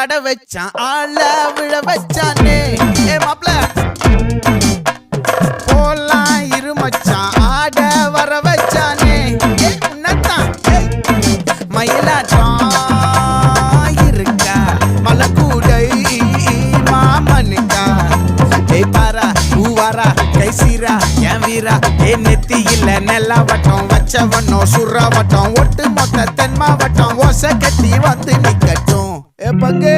பட வச்சான் ஆள விழ வச்சானே ஏ மாப்ள போலாம் இருமச்சான் ஆட வர வச்சானே ஏ உன்னதான் மயிலாட்டம் இருக்கா மலக்கூடை மாமனுக்கா ஏ பாரா பூவாரா கைசீரா என் வீரா ஏ நெத்தி இல்ல நெல்லா வட்டம் வச்சவனோ சுறா வட்டம் ஒட்டு மொத்த தென் மாவட்டம் ஓசை கட்டி வந்து நிக்கட்டும் ஏ பங்கே